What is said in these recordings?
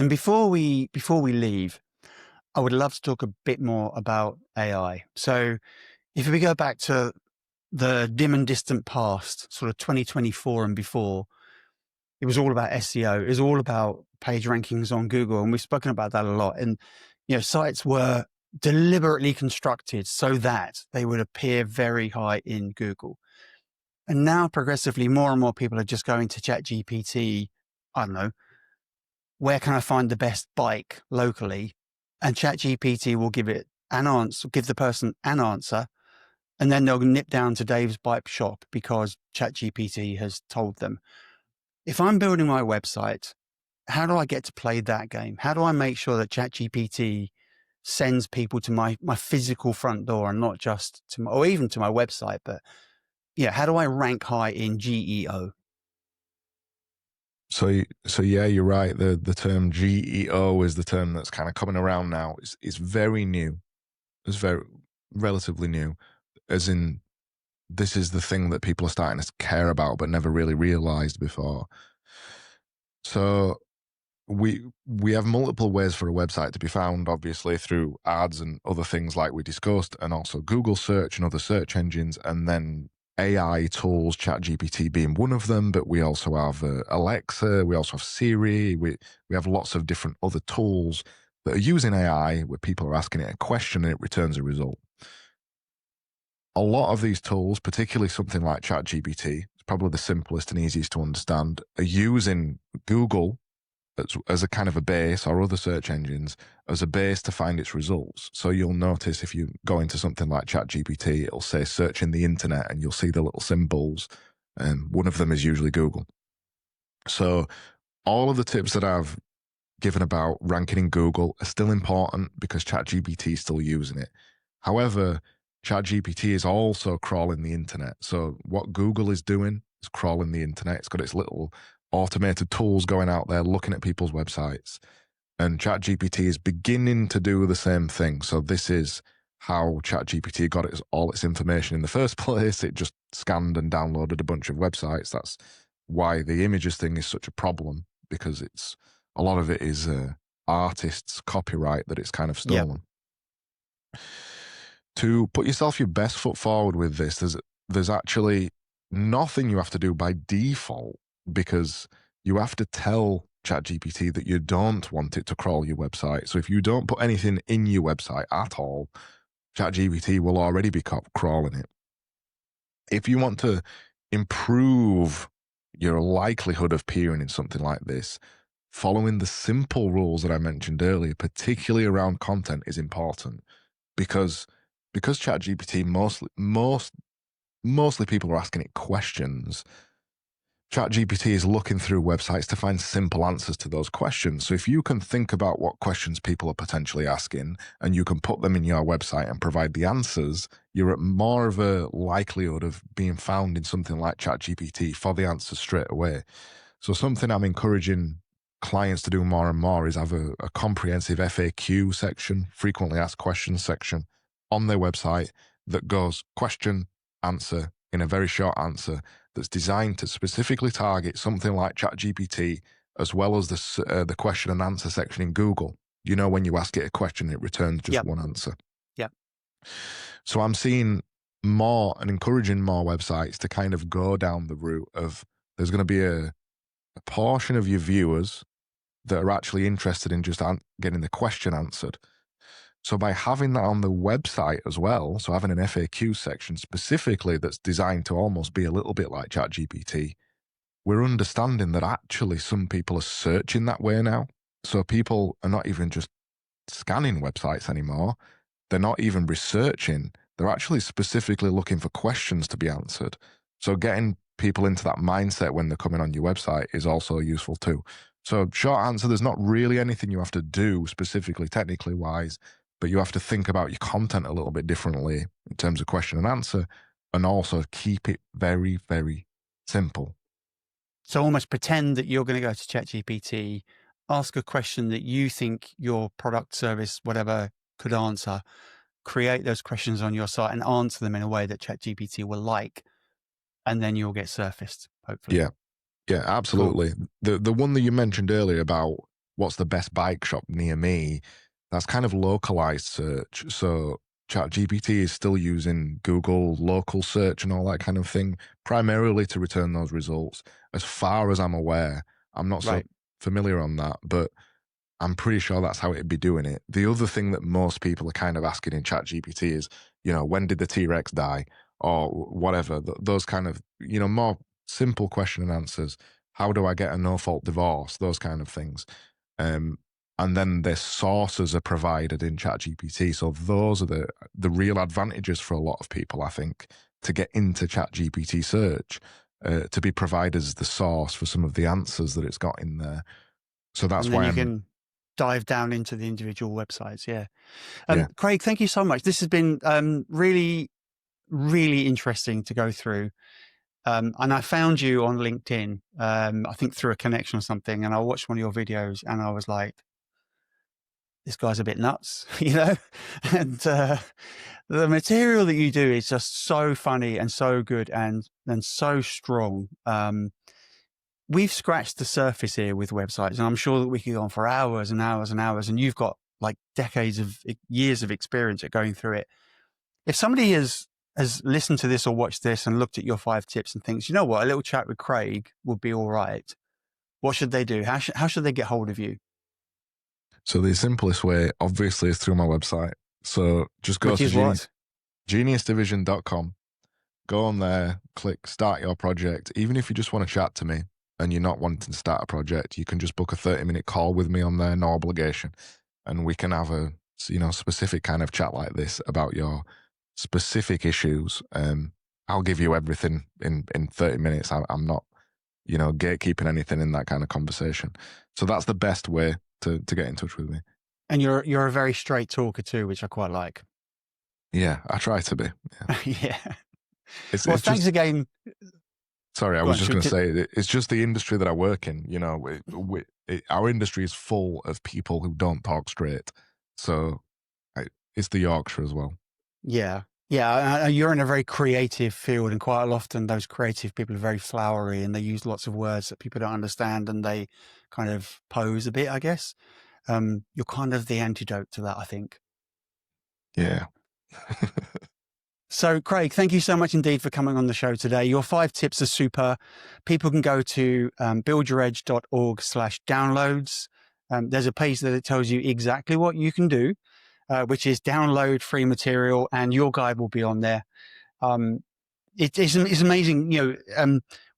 And before we leave, I would love to talk a bit more about AI. So if we go back to the dim and distant past, sort of 2024 and before, it was all about SEO. It was all about page rankings on Google. And we've spoken about that a lot. And, sites were deliberately constructed so that they would appear very high in Google. And now progressively more and more people are just going to ChatGPT. I don't know, where can I find the best bike locally? And ChatGPT will give it an answer, give the person an answer. And then they'll nip down to Dave's bike shop because ChatGPT has told them. If I'm building my website, how do I get to play that game? How do I make sure that ChatGPT sends people to my physical front door and not just to or even to my website? But yeah, how do I rank high in GEO? So yeah, you're right. The term GEO is the term that's kind of coming around now. It's very new. It's very relatively new, as in this is the thing that people are starting to care about but never really realized before. So we have multiple ways for a website to be found, obviously through ads and other things like we discussed, and also Google search and other search engines, and then AI tools, ChatGPT being one of them, but we also have Alexa, we also have Siri, we have lots of different other tools that are using AI where people are asking it a question and it returns a result. A lot of these tools, particularly something like ChatGPT, it's probably the simplest and easiest to understand, are using Google as a kind of a base, or other search engines as a base to find its results. So you'll notice if you go into something like ChatGPT, it'll say search in the internet and you'll see the little symbols. And one of them is usually Google. So all of the tips that I've given about ranking in Google are still important because ChatGPT is still using it. However, ChatGPT is also crawling the internet. So what Google is doing is crawling the internet. It's got its little automated tools going out there looking at people's websites, and ChatGPT is beginning to do the same thing. So this is how ChatGPT got all its information in the first place. It just scanned and downloaded a bunch of websites. That's why the images thing is such a problem, because a lot of it is artists' copyright that it's kind of stolen. Yep. To put yourself your best foot forward with this, there's actually nothing you have to do by default, because you have to tell ChatGPT that you don't want it to crawl your website. So if you don't put anything in your website at all, ChatGPT will already be crawling it. If you want to improve your likelihood of appearing in something like this, following the simple rules that I mentioned earlier, particularly around content, is important, because ChatGPT mostly people are asking it questions. ChatGPT is looking through websites to find simple answers to those questions. So if you can think about what questions people are potentially asking and you can put them in your website and provide the answers, you're at more of a likelihood of being found in something like ChatGPT for the answers straight away. So something I'm encouraging clients to do more and more is have a comprehensive FAQ section, frequently asked questions section, on their website that goes question, answer, in a very short answer, that's designed to specifically target something like ChatGPT, as well as the question and answer section in Google. You know, when you ask it a question, it returns just one answer. Yep. So I'm seeing more and encouraging more websites to kind of go down the route of there's going to be a portion of your viewers that are actually interested in just getting the question answered. So by having that on the website as well, so having an FAQ section specifically that's designed to almost be a little bit like ChatGPT, we're understanding that actually some people are searching that way now. So people are not even just scanning websites anymore. They're not even researching. They're actually specifically looking for questions to be answered. So getting people into that mindset when they're coming on your website is also useful too. So short answer, there's not really anything you have to do specifically technically wise, but you have to think about your content a little bit differently in terms of question and answer, and also keep it very, very simple. So almost pretend that you're going to go to ChatGPT, ask a question that you think your product, service, whatever could answer, create those questions on your site and answer them in a way that ChatGPT will like, and then you'll get surfaced, hopefully. Yeah, absolutely. Cool. The one that you mentioned earlier about what's the best bike shop near me, that's kind of localized search. So ChatGPT is still using Google local search and all that kind of thing, primarily to return those results. As far as I'm aware, I'm not so Right. familiar on that, but I'm pretty sure that's how it'd be doing it. The other thing that most people are kind of asking in ChatGPT is, when did the T-Rex die? Or whatever. Those kind of, more simple question and answers. How do I get a no-fault divorce? Those kind of things. Um, and then their sources are provided in ChatGPT. So those are the real advantages for a lot of people, I think, to get into ChatGPT search, to be provided as the source for some of the answers that it's got in there. So that's And then why you I'm, can dive down into the individual websites. Yeah. yeah. Craig, thank you so much. This has been really, really interesting to go through. And I found you on LinkedIn, I think through a connection or something, and I watched one of your videos and I was like, this guy's a bit nuts, and the material that you do is just so funny and so good and so strong. We've scratched the surface here with websites, and I'm sure that we could go on for hours and hours and hours, and you've got like years of experience at going through it. If somebody has listened to this or watched this and looked at your 5 tips and thinks, you know what, a little chat with Craig would be all right, what should they do? How should they get hold of you? So the simplest way, obviously, is through my website. So just go Which to is what? geniusdivision.com, go on there, click start your project. Even if you just want to chat to me and you're not wanting to start a project, you can just book a 30-minute call with me on there, no obligation. And we can have a specific kind of chat like this about your specific issues. I'll give you everything in 30 minutes. I'm not, gatekeeping anything in that kind of conversation. So that's the best way to get in touch with me. And you're a very straight talker too, which I quite like. Yeah, I try to be. Yeah. Yeah. It's Well, it's thanks just again. sorry, I Go was on. just going to say it's just the industry that I work in. Our industry is full of people who don't talk straight. So it's the Yorkshire as well. Yeah. Yeah. You're in a very creative field, and quite often those creative people are very flowery and they use lots of words that people don't understand and they kind of pose a bit, I guess. You're kind of the antidote to that, I think. Yeah. So, Craig, thank you so much indeed for coming on the show today. Your 5 tips are super. People can go to buildyouredge.org/downloads. There's a page that tells you exactly what you can do, which is download free material, and your guide will be on there. It's amazing.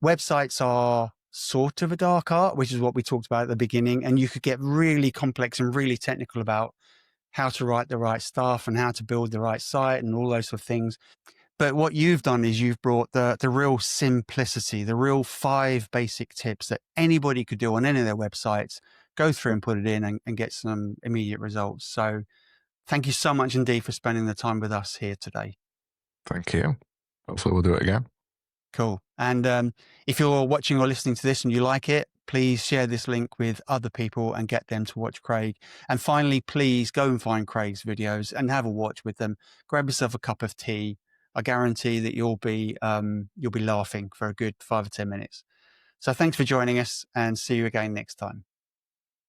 Websites are sort of a dark art, which is what we talked about at the beginning, and you could get really complex and really technical about how to write the right stuff and how to build the right site and all those sort of things. But what you've done is you've brought the real simplicity, the real 5 basic tips that anybody could do on any of their websites, go through and put it in and get some immediate results. So thank you so much indeed for spending the time with us here today. Thank you. Hopefully we'll do it again. Cool. And if you're watching or listening to this and you like it, please share this link with other people and get them to watch Craig. And finally, please go and find Craig's videos and have a watch with them. Grab yourself a cup of tea. I guarantee that you'll be laughing for a good 5 or 10 minutes. So thanks for joining us, and see you again next time.